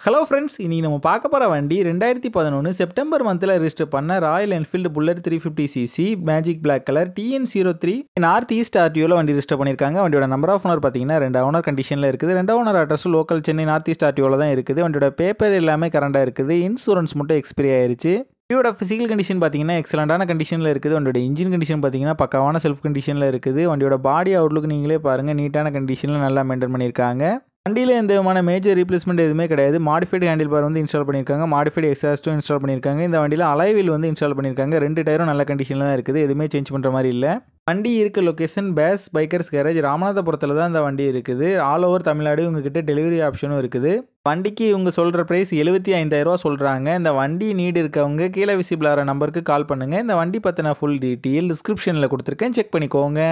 Hello friends, இன்னைக்கு நம்ம பார்க்க போகிற வண்டி 2011 செப்டம்பர் மந்தில் ரிஜிஸ்டர் பண்ண Royal Enfield Bullet 350cc magic black colour TN03 north east ஆர்டிஓவில் வண்டி ரிஜிஸ்டர் பண்ணியிருக்காங்க. வண்டியோட நம்பர் ஆஃப் ஓனர் பார்த்தீங்கன்னா 2 ஓனர் கண்டிஷனில் இருக்குது. 2 owner address local Chennai north east ஆர்டிஓவில் தான் இருக்குது. வண்டியோட பேப்பர் எல்லாமே கரண்டாக இருக்குது. இன்சூரன்ஸ் மட்டும் எக்ஸ்பைரி ஆயிருச்சு. வண்டியோட ஃபிசிக்கல் கண்டிஷன் பார்த்தீங்கன்னா எக்ஸலண்டான கண்டிஷனில் இருக்குது. வண்டியோட இன்ஜின் கண்டிஷன் பார்த்தீங்கன்னா பக்காவான செல்ஃப் கண்டிஷனில் இருக்குது. வண்டியோட பாடி அவுட்லுக் நீங்களே பாருங்கள், நீட்டான கண்டிஷனில் நல்லா மெயின்டைன் பண்ணியிருக்காங்க. வண்டியில் எந்த விதமான மேஜர் ரீப்ளேஸ்மெண்ட் எதுவுமே கிடையாது. மாடிஃபைடு ஹேண்டில் பார் வந்து இன்ஸ்டால் பண்ணியிருக்காங்க. மாடிஃபைடு எக்ஸாஸ்ட்டும் இன்ஸ்டால் பண்ணியிருக்காங்க. இந்த வண்டியில் அலைவில் வந்து இன்ஸ்டால் பண்ணியிருக்காங்க. 2 டயரும் நல்ல கண்டிஷனில் தான் இருக்குது. எதுவுமே சேஞ்ச் பண்ணுற மாதிரி இல்லை. வண்டி இருக்க லொக்கேஷன் பேஸ் பைக்கர்ஸ் கேரேஜ் ராமநாதபுரத்தில் தான் இந்த வண்டி இருக்குது. ஆல் ஓவர் தமிழ்நாடு உங்ககிட்ட டெலிவரி ஆப்ஷனும் இருக்குது. வண்டிக்கு இவங்க சொல்கிற ப்ரைஸ் 75,000 சொல்கிறாங்க. இந்த வண்டி நீடு இருக்கவங்க கீழே விசிபிள் ஆகிற நம்பருக்கு கால் பண்ணுங்கள். இந்த வண்டி பற்றின ஃபுல் டீட்டெயில் டிஸ்கிரிப்ஷனில் கொடுத்துருக்கேன், செக் பண்ணிக்கோங்க.